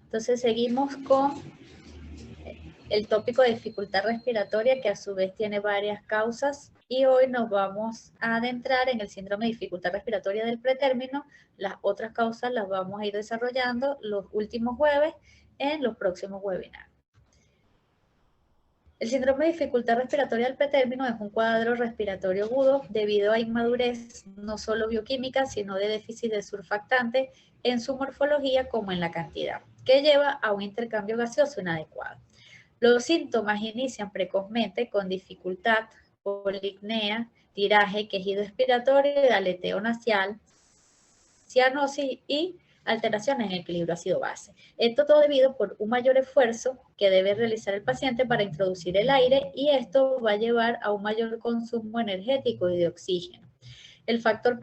Entonces seguimos con el tópico de dificultad respiratoria, que a su vez tiene varias causas, y hoy nos vamos a adentrar en el síndrome de dificultad respiratoria del pretérmino. Las otras causas las vamos a ir desarrollando los últimos jueves en los próximos webinars. El síndrome de dificultad respiratoria del pretérmino es un cuadro respiratorio agudo debido a inmadurez no solo bioquímica, sino de déficit de surfactante en su morfología como en la cantidad, que lleva a un intercambio gaseoso inadecuado. Los síntomas inician precozmente con dificultad, polipnea, tiraje, quejido expiratorio, aleteo nasal, cianosis y alteraciones en el equilibrio ácido-base. Esto todo debido por un mayor esfuerzo que debe realizar el paciente para introducir el aire, y esto va a llevar a un mayor consumo energético y de oxígeno. El factor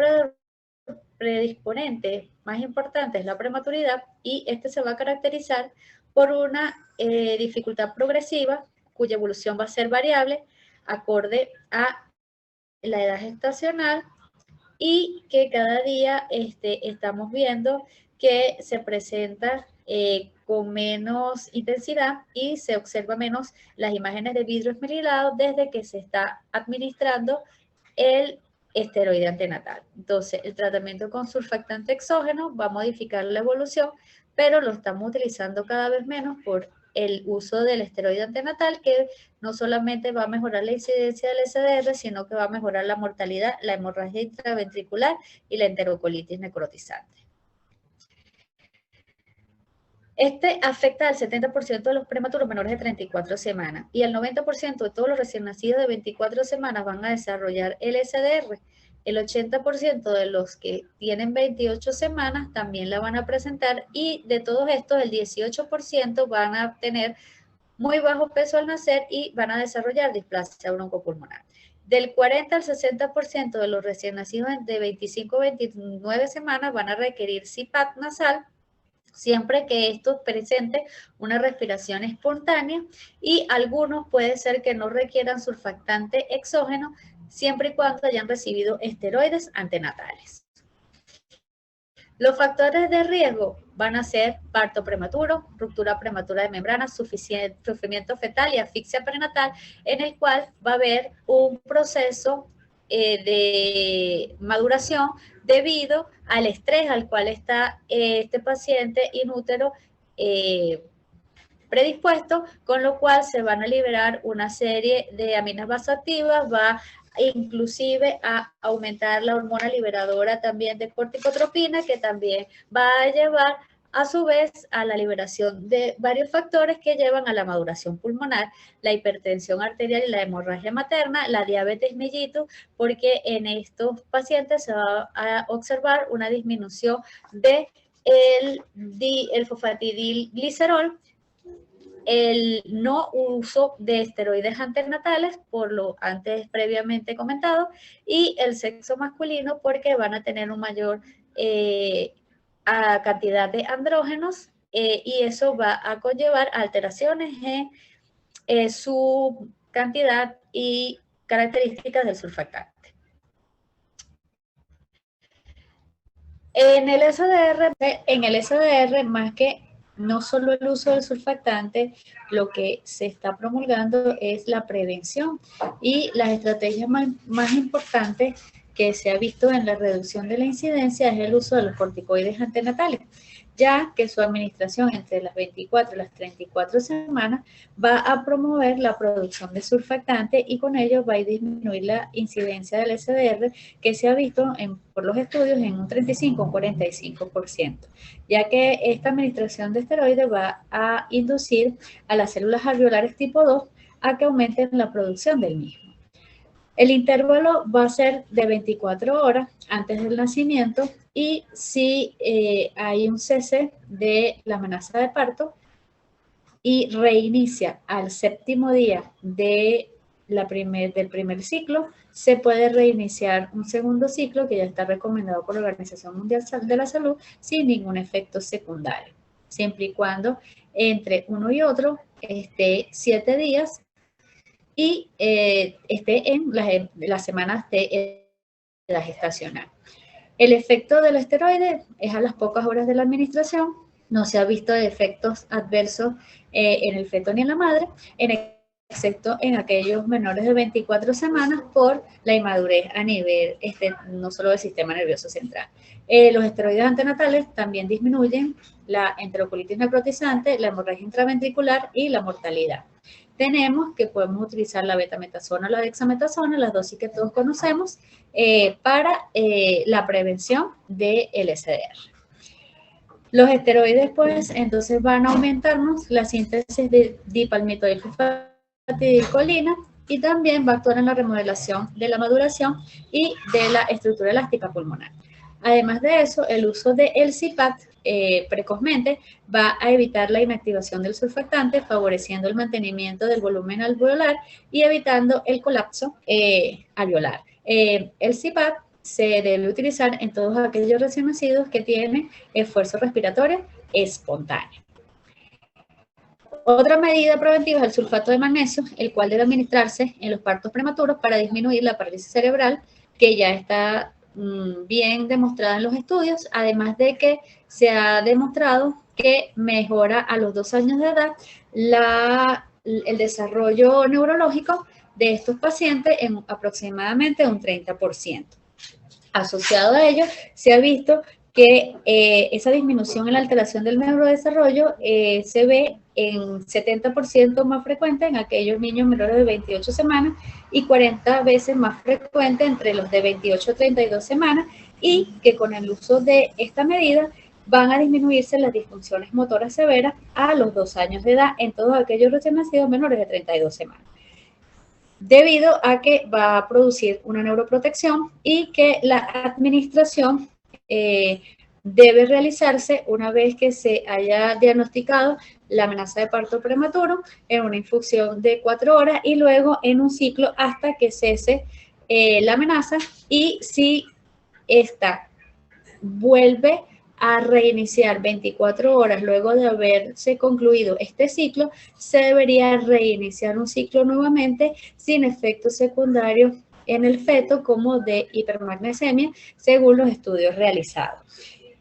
predisponente más importante es la prematuridad, y este se va a caracterizar por una dificultad progresiva cuya evolución va a ser variable acorde a la edad gestacional, y que cada día estamos viendo que se presenta con menos intensidad y se observa menos las imágenes de vidrio esmerilado desde que se está administrando el esteroide antenatal. Entonces, el tratamiento con surfactante exógeno va a modificar la evolución, pero lo estamos utilizando cada vez menos por el uso del esteroide antenatal, que no solamente va a mejorar la incidencia del SDR, sino que va a mejorar la mortalidad, la hemorragia intraventricular y la enterocolitis necrotizante. Este afecta al 70% de los prematuros menores de 34 semanas, y el 90% de todos los recién nacidos de 24 semanas van a desarrollar el SDR. El 80% de los que tienen 28 semanas también la van a presentar, y de todos estos el 18% van a tener muy bajo peso al nacer y van a desarrollar displasia broncopulmonar. Del 40 al 60% de los recién nacidos de 25 a 29 semanas van a requerir CPAP nasal, siempre que esto presente una respiración espontánea, y algunos puede ser que no requieran surfactante exógeno, siempre y cuando hayan recibido esteroides antenatales. Los factores de riesgo van a ser parto prematuro, ruptura prematura de membranas, sufrimiento fetal y asfixia prenatal, en el cual va a haber un proceso de maduración debido al estrés al cual está este paciente inútero predispuesto, con lo cual se van a liberar una serie de aminas vasoactivas, va inclusive a aumentar la hormona liberadora también de corticotropina, que también va a llevar a su vez a la liberación de varios factores que llevan a la maduración pulmonar, la hipertensión arterial y la hemorragia materna, la diabetes mellitus, porque en estos pacientes se va a observar una disminución de el fosfatidilglicerol, el no uso de esteroides antenatales, por lo antes previamente comentado, y el sexo masculino, porque van a tener un mayor cantidad de andrógenos, y eso va a conllevar alteraciones en su cantidad y características del surfactante. En el SDR, más que no solo el uso del surfactante, lo que se está promulgando es la prevención, y las estrategias más importantes que se ha visto en la reducción de la incidencia es el uso de los corticoides antenatales, ya que su administración entre las 24 y las 34 semanas va a promover la producción de surfactante, y con ello va a disminuir la incidencia del SDR, que se ha visto por los estudios en un 35 o 45%, ya que esta administración de esteroides va a inducir a las células alveolares tipo 2 a que aumenten la producción del mismo. El intervalo va a ser de 24 horas antes del nacimiento, y si hay un cese de la amenaza de parto y reinicia al 7º día del primer ciclo, se puede reiniciar un segundo ciclo que ya está recomendado por la Organización Mundial de la Salud sin ningún efecto secundario, siempre y cuando entre uno y otro esté 7 días y esté en las semanas de edad gestacional. El efecto del esteroide es a las pocas horas de la administración, no se ha visto efectos adversos en el feto ni en la madre, excepto en aquellos menores de 24 semanas por la inmadurez a nivel no solo del sistema nervioso central. Los esteroides antenatales también disminuyen la enterocolitis necrotizante, la hemorragia intraventricular y la mortalidad. Tenemos que podemos utilizar la betametasona o la dexametasona, las dosis que todos conocemos, para la prevención del SDR. Los esteroides, pues, entonces van a aumentarnos la síntesis de dipalmitoilfosfatidilcolina y también va a actuar en la remodelación de la maduración y de la estructura elástica pulmonar. Además de eso, el uso del CPAP precozmente va a evitar la inactivación del surfactante, favoreciendo el mantenimiento del volumen alveolar y evitando el colapso alveolar. El CPAP se debe utilizar en todos aquellos recién nacidos que tienen esfuerzo respiratorio espontáneo. Otra medida preventiva es el sulfato de magnesio, el cual debe administrarse en los partos prematuros para disminuir la parálisis cerebral, que ya está bien demostrada en los estudios, además de que se ha demostrado que mejora a los 2 años de edad el desarrollo neurológico de estos pacientes en aproximadamente un 30%. Asociado a ello, se ha visto que esa disminución en la alteración del neurodesarrollo se ve en 70% más frecuente en aquellos niños menores de 28 semanas y 40 veces más frecuente entre los de 28 a 32 semanas, y que con el uso de esta medida van a disminuirse las disfunciones motoras severas a los 2 años de edad en todos aquellos recién nacidos menores de 32 semanas. Debido a que va a producir una neuroprotección y que la administración debe realizarse una vez que se haya diagnosticado la amenaza de parto prematuro en una infusión de 4 horas y luego en un ciclo hasta que cese la amenaza, y si esta vuelve a reiniciar 24 horas luego de haberse concluido este ciclo, se debería reiniciar un ciclo nuevamente sin efectos secundarios en el feto como de hipermagnesemia, según los estudios realizados.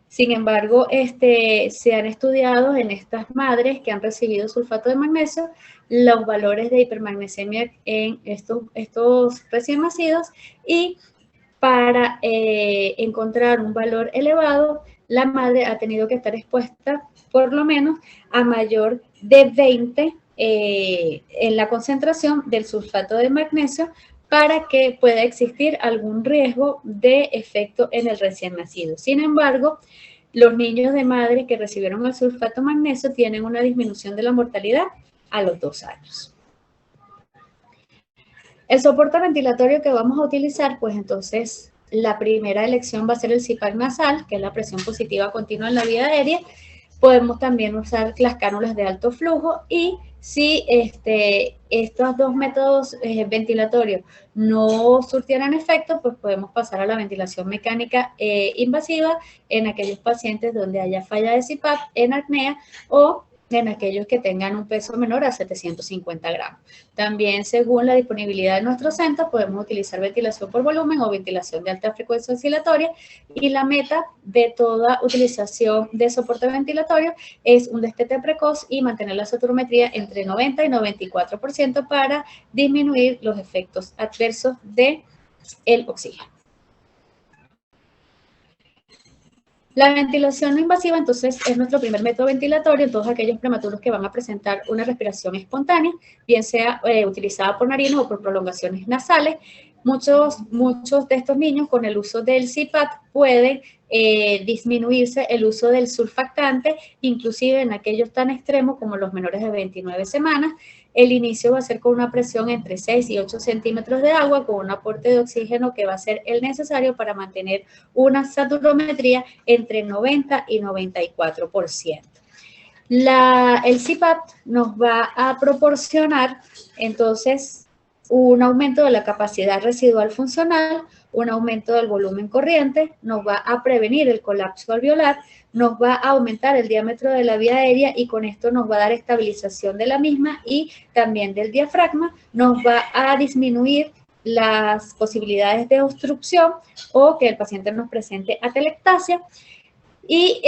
Sin embargo, se han estudiado en estas madres que han recibido sulfato de magnesio los valores de hipermagnesemia en estos recién nacidos, y para encontrar un valor elevado, la madre ha tenido que estar expuesta por lo menos a mayor de 20 en la concentración del sulfato de magnesio para que pueda existir algún riesgo de efecto en el recién nacido. Sin embargo, los niños de madre que recibieron el sulfato de magnesio tienen una disminución de la mortalidad a los 2 años. El soporte ventilatorio que vamos a utilizar, pues entonces la primera elección va a ser el CPAP nasal, que es la presión positiva continua en la vía aérea. Podemos también usar las cánulas de alto flujo, y si estos dos métodos ventilatorios no surtieran efecto, pues podemos pasar a la ventilación mecánica invasiva en aquellos pacientes donde haya falla de CPAP, en apnea o en aquellos que tengan un peso menor a 750 gramos. También, según la disponibilidad de nuestros centros, podemos utilizar ventilación por volumen o ventilación de alta frecuencia oscilatoria, y la meta de toda utilización de soporte ventilatorio es un destete precoz y mantener la saturometría entre 90 y 94% para disminuir los efectos adversos del oxígeno. La ventilación no invasiva, entonces, es nuestro primer método ventilatorio en todos aquellos prematuros que van a presentar una respiración espontánea, bien sea utilizada por narinas o por prolongaciones nasales. Muchos de estos niños, con el uso del CPAP, pueden disminuirse el uso del surfactante, inclusive en aquellos tan extremos como los menores de 29 semanas. El inicio va a ser con una presión entre 6 y 8 centímetros de agua, con un aporte de oxígeno que va a ser el necesario para mantener una saturometría entre 90 y 94%. El CPAP nos va a proporcionar entonces un aumento de la capacidad residual funcional, un aumento del volumen corriente, nos va a prevenir el colapso alveolar, nos va a aumentar el diámetro de la vía aérea y con esto nos va a dar estabilización de la misma y también del diafragma, nos va a disminuir las posibilidades de obstrucción o que el paciente nos presente atelectasia. Y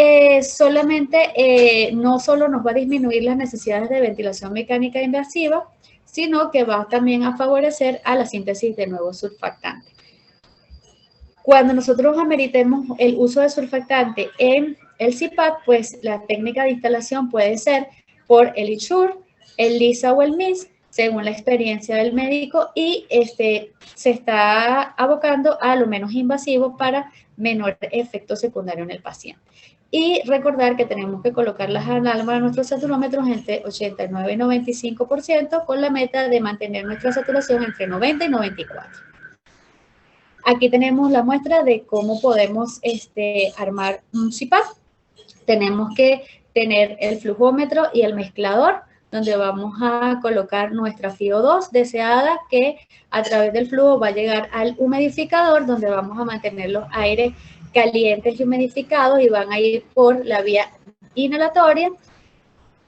solamente, no solo nos va a disminuir las necesidades de ventilación mecánica invasiva, sino que va también a favorecer a la síntesis de nuevos surfactantes. Cuando nosotros ameritemos el uso de surfactante en el CPAP, pues la técnica de instalación puede ser por el ISUR, el LISA o el MIS, según la experiencia del médico, y se está abocando a lo menos invasivo para menor efecto secundario en el paciente. Y recordar que tenemos que colocar las alarmas de nuestros saturómetros entre 89 y 95% con la meta de mantener nuestra saturación entre 90 y 94. Aquí tenemos la muestra de cómo podemos armar un CPAP. Tenemos que tener el flujómetro y el mezclador, donde vamos a colocar nuestra FiO2 deseada, que a través del flujo va a llegar al humidificador, donde vamos a mantener los aires calientes y humidificados y van a ir por la vía inhalatoria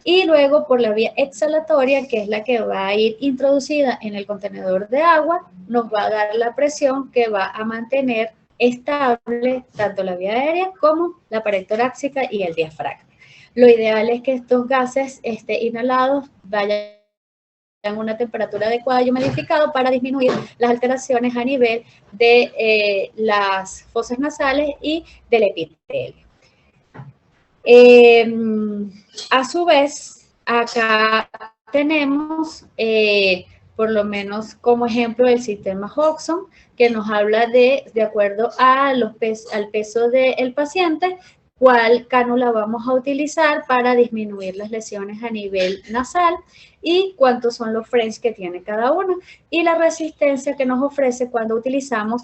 y luego por la vía exhalatoria, que es la que va a ir introducida en el contenedor de agua, nos va a dar la presión que va a mantener estable tanto la vía aérea como la pared torácica y el diafragma. Lo ideal es que estos gases inhalados vayan a una temperatura adecuada y humidificado para disminuir las alteraciones a nivel de las fosas nasales y del epitelio. A su vez, acá tenemos, por lo menos como ejemplo, el sistema Hodgson, que nos habla de acuerdo a al peso del paciente, cuál cánula vamos a utilizar para disminuir las lesiones a nivel nasal y cuántos son los frames que tiene cada uno y la resistencia que nos ofrece cuando utilizamos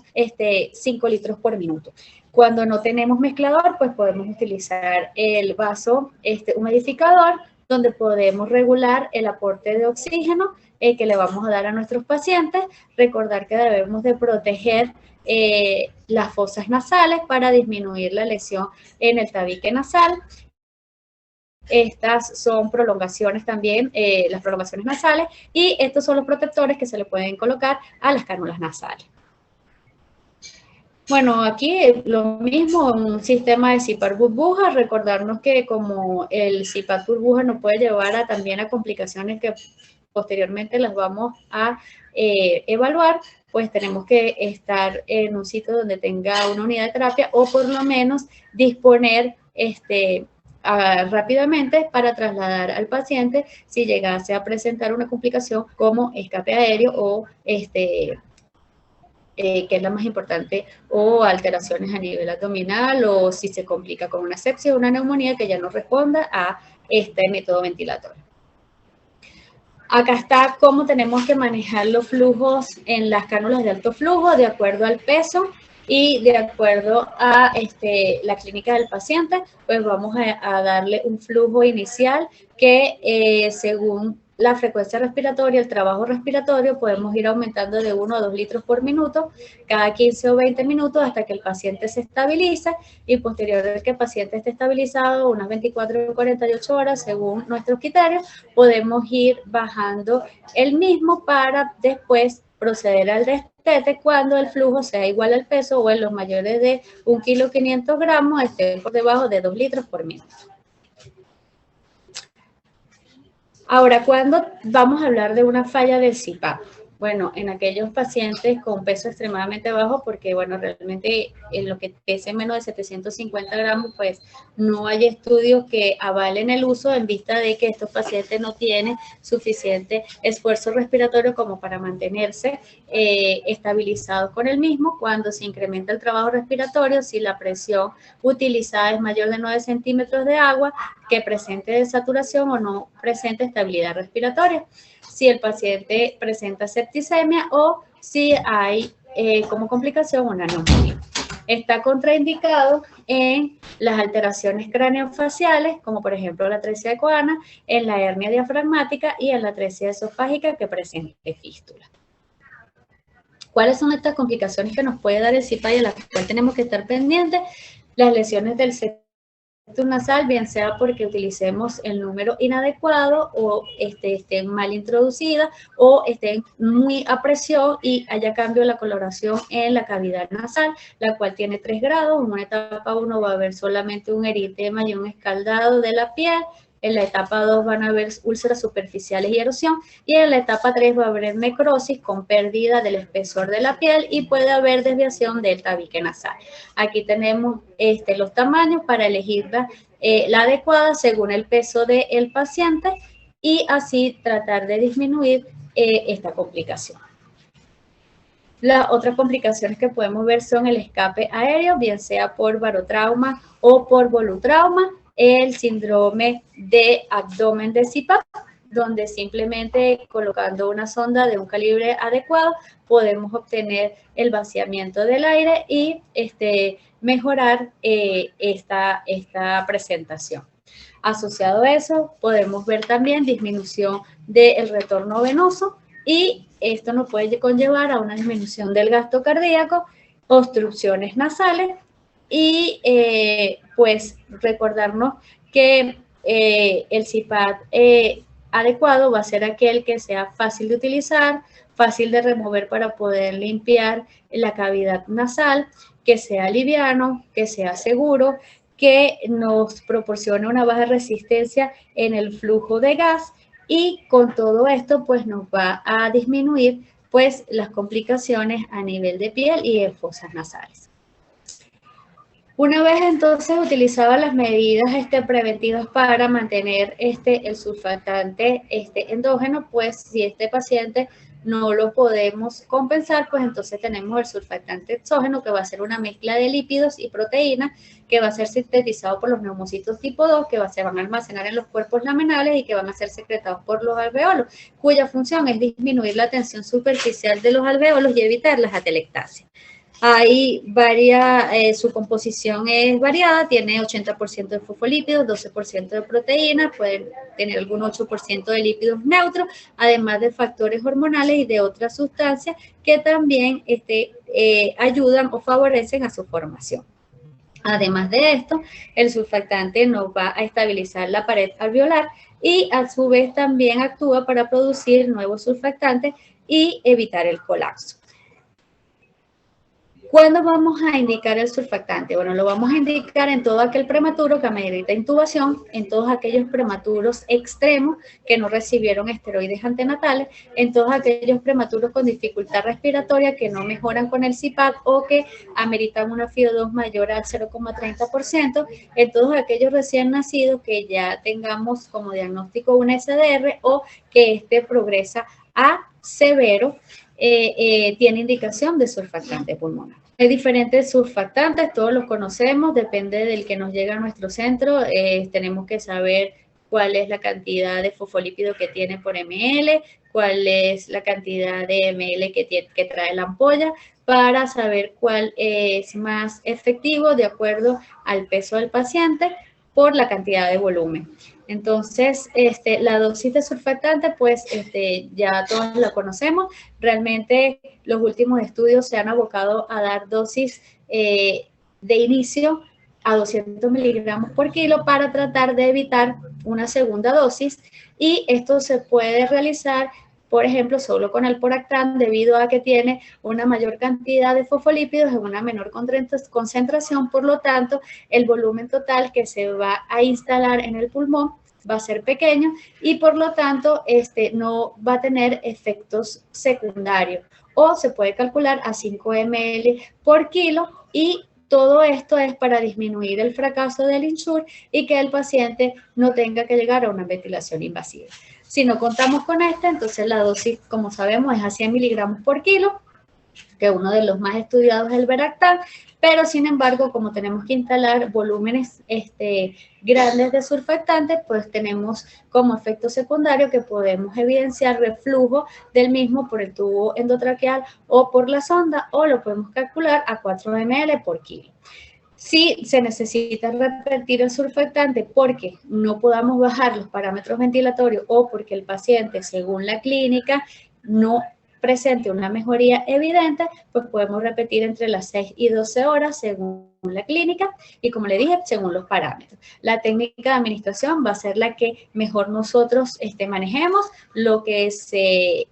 5 litros por minuto. Cuando no tenemos mezclador, pues podemos utilizar el vaso humidificador, donde podemos regular el aporte de oxígeno que le vamos a dar a nuestros pacientes. Recordar que debemos de proteger las fosas nasales para disminuir la lesión en el tabique nasal. Estas son prolongaciones también, las prolongaciones nasales, y estos son los protectores que se le pueden colocar a las cánulas nasales. Bueno, aquí lo mismo, un sistema de CPAP burbuja, recordarnos que como el CPAP burbuja nos puede llevar también a complicaciones que posteriormente las vamos a evaluar, pues tenemos que estar en un sitio donde tenga una unidad de terapia o por lo menos disponer rápidamente para trasladar al paciente si llegase a presentar una complicación como escape aéreo o que es la más importante, o alteraciones a nivel abdominal, o si se complica con una sepsis o una neumonía que ya no responda a este método ventilatorio. Acá está cómo tenemos que manejar los flujos en las cánulas de alto flujo de acuerdo al peso y de acuerdo a la clínica del paciente, pues vamos a darle un flujo inicial que según la frecuencia respiratoria, el trabajo respiratorio, podemos ir aumentando de 1 a 2 litros por minuto cada 15 o 20 minutos hasta que el paciente se estabilice y posterior a que el paciente esté estabilizado, unas 24 o 48 horas, según nuestros criterios, podemos ir bajando el mismo para después proceder al destete cuando el flujo sea igual al peso o en los mayores de 1,5 kg esté por debajo de 2 litros por minuto. Ahora, ¿cuándo vamos a hablar de una falla del CPAP? Bueno, en aquellos pacientes con peso extremadamente bajo, porque bueno, realmente en lo que pese menos de 750 gramos, pues no hay estudios que avalen el uso en vista de que estos pacientes no tienen suficiente esfuerzo respiratorio como para mantenerse estabilizados con el mismo. Cuando se incrementa el trabajo respiratorio, si la presión utilizada es mayor de 9 centímetros de agua, que presente desaturación o no presente estabilidad respiratoria. Si el paciente presenta septicemia o si hay como complicación una neumonía. Está contraindicado en las alteraciones craneofaciales, como por ejemplo la atresia de Coana, en la hernia diafragmática y en la atresia esofágica que presente fístula. ¿Cuáles son estas complicaciones que nos puede dar el CPAP y a las cuales tenemos que estar pendientes? Las lesiones del nasal, bien sea porque utilicemos el número inadecuado o estén mal introducidas o estén muy a presión y haya cambio de la coloración en la cavidad nasal, la cual tiene 3 grados. En una etapa 1 va a haber solamente un eritema y un escaldado de la piel. En la etapa 2 van a haber úlceras superficiales y erosión, y en la etapa 3 va a haber necrosis con pérdida del espesor de la piel y puede haber desviación del tabique nasal. Aquí tenemos los tamaños para elegir la adecuada según el peso del paciente y así tratar de disminuir esta complicación. Las otras complicaciones que podemos ver son el escape aéreo, bien sea por barotrauma o por volutrauma, el síndrome de abdomen de CPAP, donde simplemente colocando una sonda de un calibre adecuado podemos obtener el vaciamiento del aire y mejorar esta presentación. Asociado a eso, podemos ver también disminución del retorno venoso y esto nos puede conllevar a una disminución del gasto cardíaco, obstrucciones nasales y pues recordarnos que el CPAP adecuado va a ser aquel que sea fácil de utilizar, fácil de remover para poder limpiar la cavidad nasal, que sea liviano, que sea seguro, que nos proporcione una baja resistencia en el flujo de gas y con todo esto pues nos va a disminuir pues las complicaciones a nivel de piel y en fosas nasales. Una vez entonces utilizaba las medidas preventivas para mantener el surfactante endógeno, pues si este paciente no lo podemos compensar, pues entonces tenemos el surfactante exógeno, que va a ser una mezcla de lípidos y proteínas, que va a ser sintetizado por los neumocitos tipo 2, que se van a almacenar en los cuerpos laminales y que van a ser secretados por los alveolos, cuya función es disminuir la tensión superficial de los alveolos y evitar las atelectasias. Hay su composición es variada, tiene 80% de fosfolípidos, 12% de proteínas, pueden tener algún 8% de lípidos neutros, además de factores hormonales y de otras sustancias que también ayudan o favorecen a su formación. Además de esto, el surfactante nos va a estabilizar la pared alveolar y a su vez también actúa para producir nuevos surfactantes y evitar el colapso. ¿Cuándo vamos a indicar el surfactante? Bueno, lo vamos a indicar en todo aquel prematuro que amerita intubación, en todos aquellos prematuros extremos que no recibieron esteroides antenatales, en todos aquellos prematuros con dificultad respiratoria que no mejoran con el CPAP o que ameritan una FIO2 mayor al 0,30%, en todos aquellos recién nacidos que ya tengamos como diagnóstico una SDR o que progresa a severo, tiene indicación de surfactante pulmonar. Hay diferentes surfactantes, todos los conocemos, depende del que nos llega a nuestro centro. Tenemos que saber cuál es la cantidad de fosfolípido que tiene por ml, cuál es la cantidad de ml que trae la ampolla, para saber cuál es más efectivo de acuerdo al peso del paciente por la cantidad de volumen. Entonces, la dosis de surfactante, pues ya todos la conocemos. Realmente los últimos estudios se han abocado a dar dosis de inicio a 200 miligramos por kilo para tratar de evitar una segunda dosis, y esto se puede realizar, por ejemplo, solo con Alporactán, debido a que tiene una mayor cantidad de fosfolípidos en una menor concentración. Por lo tanto, el volumen total que se va a instalar en el pulmón va a ser pequeño y por lo tanto no va a tener efectos secundarios, o se puede calcular a 5 ml por kilo, y todo esto es para disminuir el fracaso del INSURE y que el paciente no tenga que llegar a una ventilación invasiva. Si no contamos con entonces la dosis, como sabemos, es a 100 miligramos por kilo, que uno de los más estudiados es el Veractán, pero sin embargo, como tenemos que instalar volúmenes grandes de surfactantes, pues tenemos como efecto secundario que podemos evidenciar reflujo del mismo por el tubo endotraqueal o por la sonda, o lo podemos calcular a 4 ml por kilo. Si se necesita repetir el surfactante porque no podamos bajar los parámetros ventilatorios o porque el paciente, según la clínica, no presente una mejoría evidente, pues podemos repetir entre las 6 y 12 horas según la clínica y, como le dije, según los parámetros. La técnica de administración va a ser la que mejor nosotros manejemos. Lo que se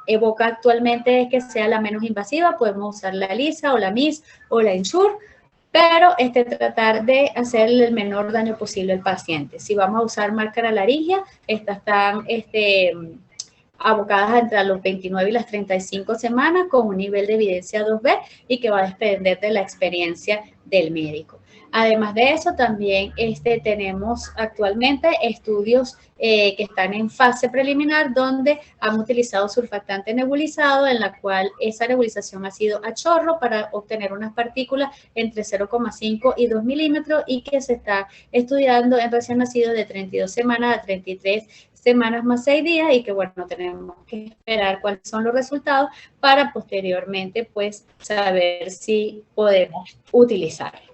evoca actualmente es que sea la menos invasiva. Podemos usar la LISA o la MIS o la Ensure, pero tratar de hacer el menor daño posible al paciente. Si vamos a usar máscara laringia, estas están abocadas entre los 29 y las 35 semanas con un nivel de evidencia 2B y que va a depender de la experiencia del médico. Además de eso, también tenemos actualmente estudios que están en fase preliminar donde han utilizado surfactante nebulizado, en la cual esa nebulización ha sido a chorro para obtener unas partículas entre 0,5 y 2 milímetros y que se está estudiando en recién nacidos de 32 semanas a 33 semanas más 6 días y que, bueno, tenemos que esperar cuáles son los resultados para posteriormente, pues, saber si podemos utilizarlo.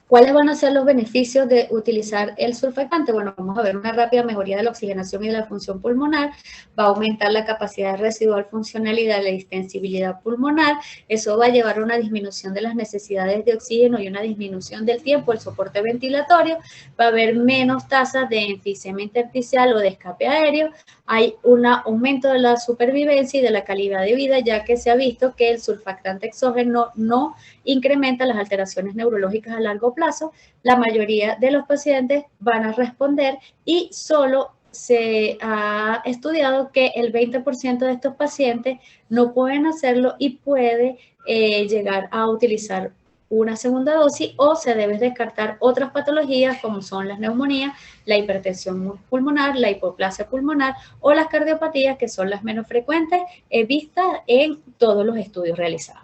¿Cuáles van a ser los beneficios de utilizar el surfactante? Bueno, vamos a ver una rápida mejoría de la oxigenación y de la función pulmonar. Va a aumentar la capacidad residual funcionalidad, la distensibilidad pulmonar. Eso va a llevar a una disminución de las necesidades de oxígeno y una disminución del tiempo, el soporte ventilatorio. Va a haber menos tasas de enfisema intersticial o de escape aéreo. Hay un aumento de la supervivencia y de la calidad de vida, ya que se ha visto que el surfactante exógeno no incrementa las alteraciones neurológicas a largo plazo. La mayoría de los pacientes van a responder y solo se ha estudiado que el 20% de estos pacientes no pueden hacerlo y puede llegar a utilizar una segunda dosis o se debe descartar otras patologías como son las neumonías, la hipertensión pulmonar, la hipoplasia pulmonar o las cardiopatías, que son las menos frecuentes vistas en todos los estudios realizados.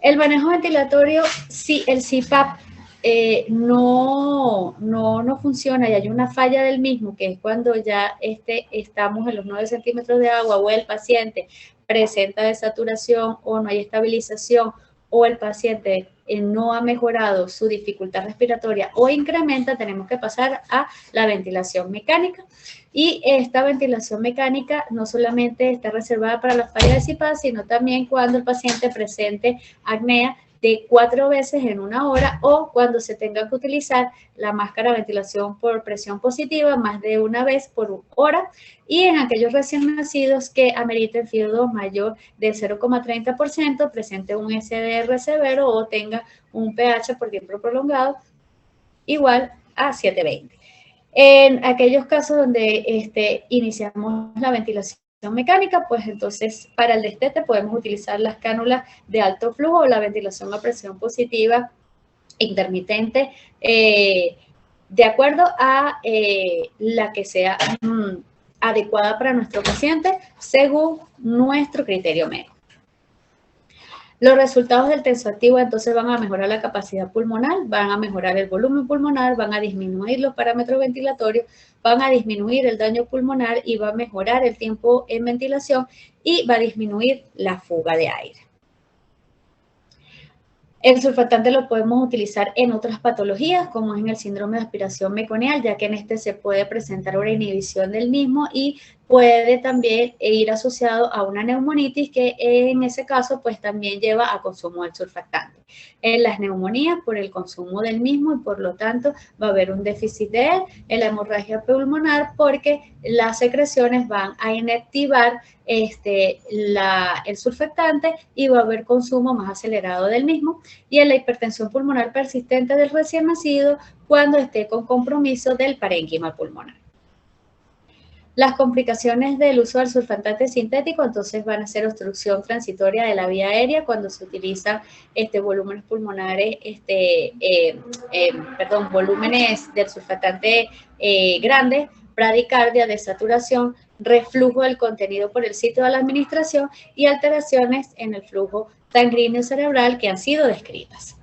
El manejo ventilatorio, si el CPAP no funciona y hay una falla del mismo, que es cuando ya estamos en los 9 centímetros de agua o el paciente presenta desaturación o no hay estabilización o el paciente no ha mejorado su dificultad respiratoria o incrementa, tenemos que pasar a la ventilación mecánica. Y esta ventilación mecánica no solamente está reservada para la falla de CPAP, sino también cuando el paciente presente apnea de 4 veces en una hora o cuando se tenga que utilizar la máscara de ventilación por presión positiva más de una vez por hora y en aquellos recién nacidos que ameriten FIO2 mayor de 0,30%, presente un SDR severo o tenga un pH por tiempo prolongado igual a 720. En aquellos casos donde iniciamos la ventilación mecánica, pues entonces para el destete podemos utilizar las cánulas de alto flujo o la ventilación a presión positiva intermitente de acuerdo a la que sea adecuada para nuestro paciente según nuestro criterio médico. Los resultados del tensoactivo entonces van a mejorar la capacidad pulmonar, van a mejorar el volumen pulmonar, van a disminuir los parámetros ventilatorios, van a disminuir el daño pulmonar y va a mejorar el tiempo en ventilación y va a disminuir la fuga de aire. El surfactante lo podemos utilizar en otras patologías, como es en el síndrome de aspiración meconial, ya que en se puede presentar una inhibición del mismo y puede también ir asociado a una neumonitis que en ese caso pues también lleva a consumo del surfactante. En las neumonías por el consumo del mismo y por lo tanto va a haber un déficit de él. En la hemorragia pulmonar porque las secreciones van a inactivar el surfactante y va a haber consumo más acelerado del mismo. Y en la hipertensión pulmonar persistente del recién nacido cuando esté con compromiso del parénquima pulmonar. Las complicaciones del uso del surfactante sintético entonces van a ser obstrucción transitoria de la vía aérea cuando se utilizan volúmenes pulmonares, volúmenes del surfactante grandes, bradicardia, desaturación, reflujo del contenido por el sitio de la administración y alteraciones en el flujo sanguíneo cerebral que han sido descritas.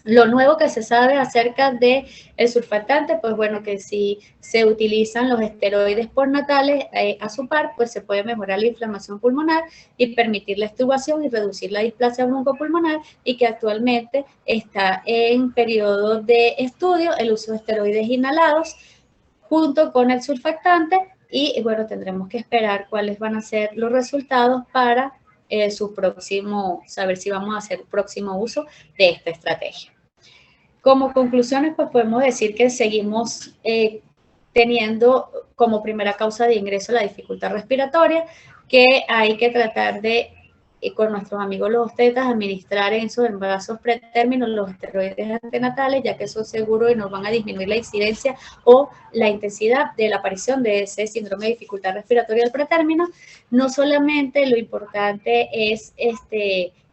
Lo nuevo que se sabe acerca del surfactante, pues bueno, que si se utilizan los esteroides postnatales a su par, pues se puede mejorar la inflamación pulmonar y permitir la extubación y reducir la displasia broncopulmonar y que actualmente está en periodo de estudio el uso de esteroides inhalados junto con el surfactante y bueno, tendremos que esperar cuáles van a ser los resultados para saber si vamos a hacer próximo uso de esta estrategia. Como conclusiones, pues podemos decir que seguimos teniendo como primera causa de ingreso la dificultad respiratoria, que hay que tratar de, con nuestros amigos los tetas, administrar en sus embarazos pretérminos los esteroides antenatales, ya que son seguros y nos van a disminuir la incidencia o la intensidad de la aparición de ese síndrome de dificultad respiratoria del pretérmino. No solamente lo importante es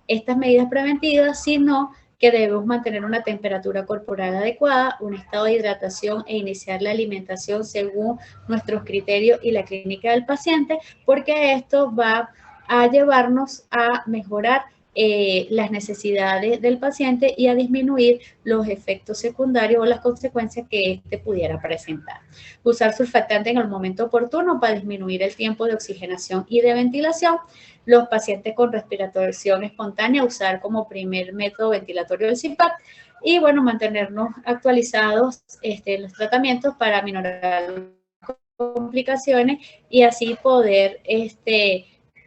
estas medidas preventivas, sino que debemos mantener una temperatura corporal adecuada, un estado de hidratación e iniciar la alimentación según nuestros criterios y la clínica del paciente, porque esto va a llevarnos a mejorar las necesidades del paciente y a disminuir los efectos secundarios o las consecuencias que éste pudiera presentar. Usar surfactante en el momento oportuno para disminuir el tiempo de oxigenación y de ventilación. Los pacientes con respiración espontánea, usar como primer método ventilatorio el CPAP. Y bueno, mantenernos actualizados en los tratamientos para minorar complicaciones y así poder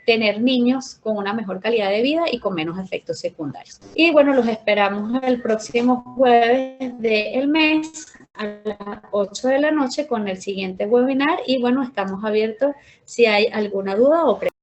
tener niños con una mejor calidad de vida y con menos efectos secundarios. Y bueno, los esperamos el próximo jueves del mes a las 8 de la noche con el siguiente webinar y bueno, estamos abiertos si hay alguna duda o pregunta.